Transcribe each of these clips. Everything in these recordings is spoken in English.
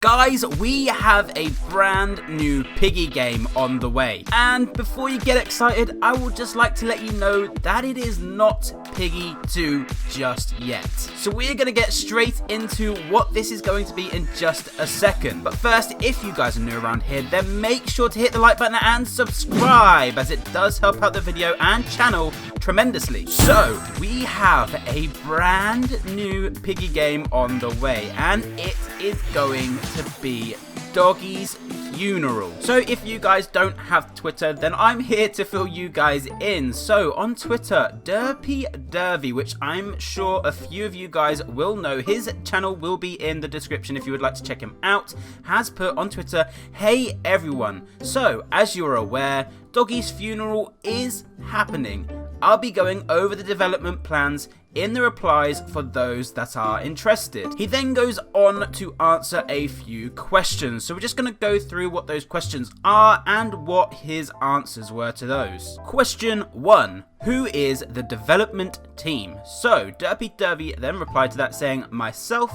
Guys, we have a brand new Piggy game on the way. And before you get excited, I would just like to let you know that it is not Piggy 2 just yet. So we're going to get straight into what this is going to be in just a second. But first, if you guys are new around here, then make sure to hit the like button and subscribe, as it does help out the video and channel tremendously. So we have a brand new Piggy game on the way, and it is going to be Doggys Funeral. So if you guys don't have Twitter, then I'm here to fill you guys in. So on Twitter, DerpyDervee, which I'm sure a few of you guys will know, his channel will be in the description if you would like to check him out, has put on Twitter, "Hey everyone, so as you're aware, Doggys Funeral is happening. I'll be going over the development plans in the replies for those that are interested." He then goes on to answer a few questions. So we're just going to go through what those questions are and what his answers were to those. Question 1. Who is the development team? So DerpyDervee then replied to that saying, "Myself,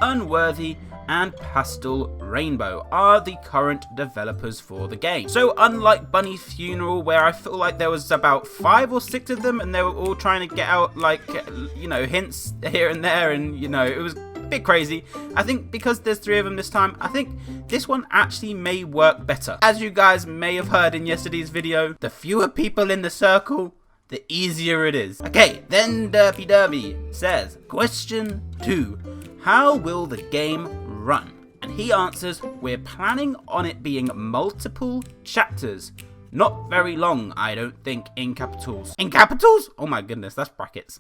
Unworthy, and Pastel Rainbow are the current developers for the game." So unlike Bunny's Funeral, where I feel like there was about 5 or 6 of them and they were all trying to get out, like, you know, hints here and there, and, you know, it was a bit crazy. I think because there's 3 of them this time, I think this one actually may work better. As you guys may have heard in yesterday's video, the fewer people in the circle, the easier it is. Okay, then DerpyDervee says, question 2. How will the game run? And he answers, "We're planning on it being multiple chapters. Not very long, I don't think," in capitals. In capitals? Oh my goodness, that's brackets.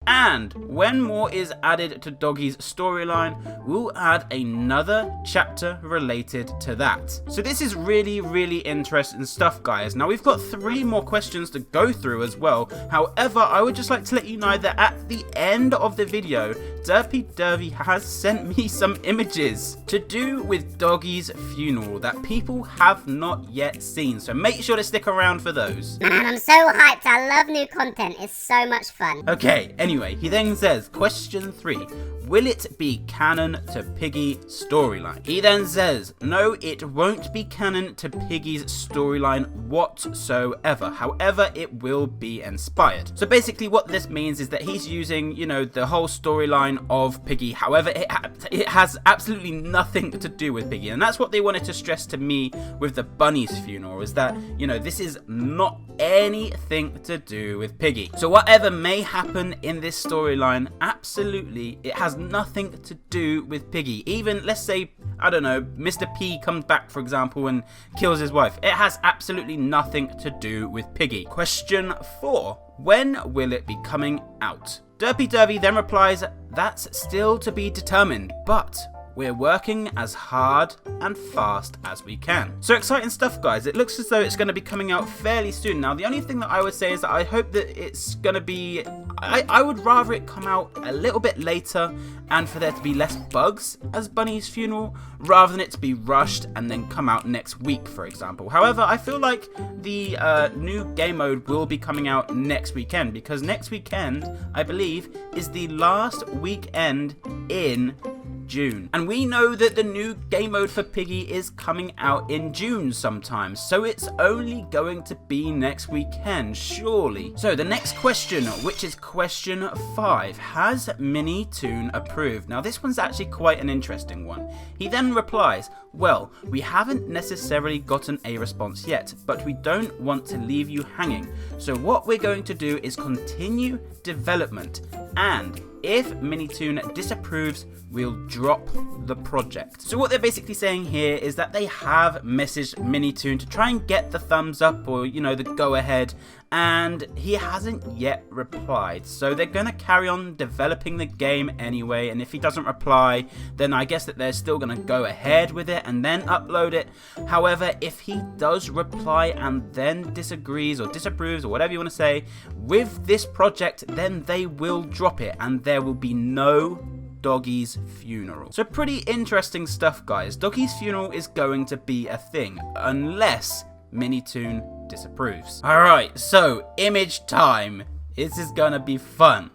And when more is added to Doggys' storyline, we'll add another chapter related to that. So this is really interesting stuff, guys. Now we've got 3 more questions to go through as well. However, I would just like to let you know that at the end of the video, DerpyDervee has sent me some images to do with Doggys Funeral that people have not yet seen. So make sure to stick around for those. Man, I'm so hyped. I love new content. It's so much fun. Okay, anyway, he then says, question 3. Will it be canon to Piggy storyline? He then says, no, it won't be canon to Piggy's storyline whatsoever. However, it will be inspired. So basically what this means is that he's using, you know, the whole storyline of Piggy. However, it has absolutely nothing to do with Piggy. And that's what they wanted to stress to me with the Bunny's Funeral, is that, you know, this is not anything to do with Piggy. So whatever may happen in this storyline, absolutely, it has nothing to do with Piggy. Even, let's say, I don't know, Mr. P comes back, for example, and kills his wife. It has absolutely nothing to do with Piggy. Question 4. When will it be coming out? DerpyDervee then replies, that's still to be determined, but we're working as hard and fast as we can. So exciting stuff, guys. It looks as though it's going to be coming out fairly soon. Now, the only thing that I would say is that I hope that it's going to be... I would rather it come out a little bit later and for there to be less bugs as Bunny's Funeral, rather than it to be rushed and then come out next week, for example. However, I feel like the new game mode will be coming out next weekend, because next weekend, I believe, is the last weekend in June. And we know that the new game mode for Piggy is coming out in June sometime, so it's only going to be next weekend, surely. So the next question, which is question 5, has MiniTune approved? Now this one's actually quite an interesting one. He then replies, well, we haven't necessarily gotten a response yet, but we don't want to leave you hanging. So what we're going to do is continue development, and if MiniTune disapproves, we'll drop the project. So what they're basically saying here is that they have messaged MiniTune to try and get the thumbs up, or, you know, the go ahead, and he hasn't yet replied. So they're going to carry on developing the game anyway, and if he doesn't reply, then I guess that they're still going to go ahead with it and then upload it. However, if he does reply and then disagrees or disapproves or whatever you want to say with this project, then they will drop it and there will be no Doggys Funeral. So pretty interesting stuff, guys. Doggys Funeral is going to be a thing unless MiniTune disapproves. Alright, so image time. This is gonna be fun.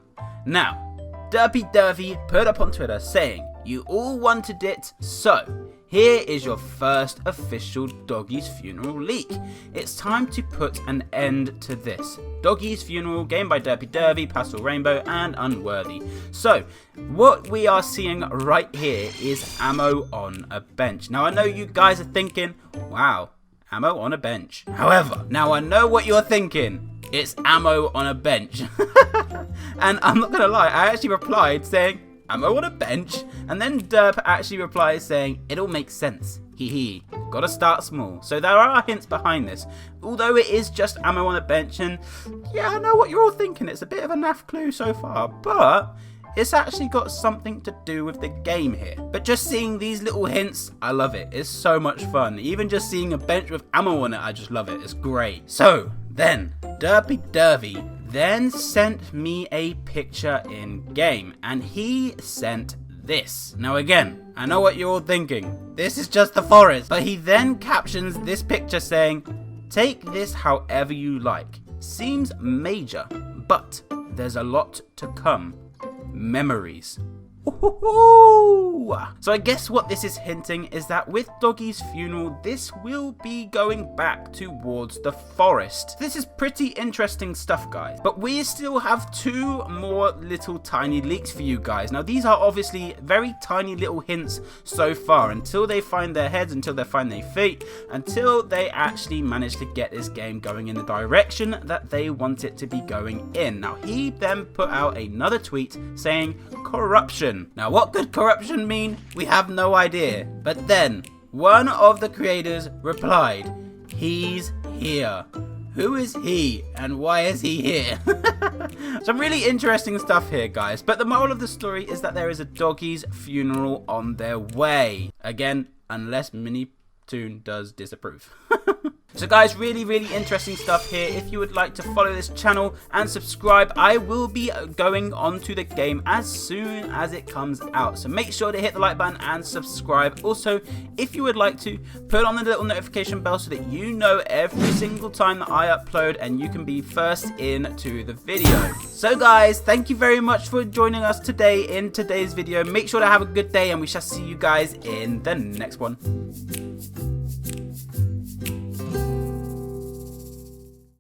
Now, DerpyDervee put up on Twitter saying, You all wanted it, so here is your first official Doggys Funeral leak. It's time to put an end to this. Doggys Funeral, game by DerpyDervee, Pastel Rainbow, and Unworthy. So, what we are seeing right here is ammo on a bench. Now, I know you guys are thinking, wow, ammo on a bench. However, now I know what you're thinking. It's ammo on a bench. And I'm not gonna lie, I actually replied saying, ammo on a bench? And then Derp actually replies saying, it all makes sense. Hee. Gotta start small. So there are hints behind this. Although it is just ammo on a bench, and yeah, I know what you're all thinking. It's a bit of a naff clue so far, but it's actually got something to do with the game here. But just seeing these little hints, I love it. It's so much fun. Even just seeing a bench with ammo on it, I just love it. It's great. So then, DerpyDervee then sent me a picture in game, and he sent this. Now again, I know what you're all thinking. This is just the forest. But he then captions this picture saying, take this however you like. Seems major, but there's a lot to come. Memories. Ooh. So I guess what this is hinting is that with Doggys Funeral, this will be going back towards the forest. This is pretty interesting stuff, guys. But we still have 2 more little tiny leaks for you guys. Now these are obviously very tiny little hints so far, until they find their heads, until they find their feet, until they actually manage to get this game going in the direction that they want it to be going in. Now he then put out another tweet saying corruption. Now what could corruption mean? We have no idea. But then one of the creators replied, he's here. Who is he and why is he here? Some really interesting stuff here, guys. But the moral of the story is that there is a Doggys Funeral on their way. Again, unless MiniTune does disapprove. So guys, really interesting stuff here. If you would like to follow this channel and subscribe, I will be going onto the game as soon as it comes out. So make sure to hit the like button and subscribe. Also, if you would like to, put on the little notification bell so that you know every single time that I upload and you can be first into the video. So guys, thank you very much for joining us today in today's video. Make sure to have a good day and we shall see you guys in the next one.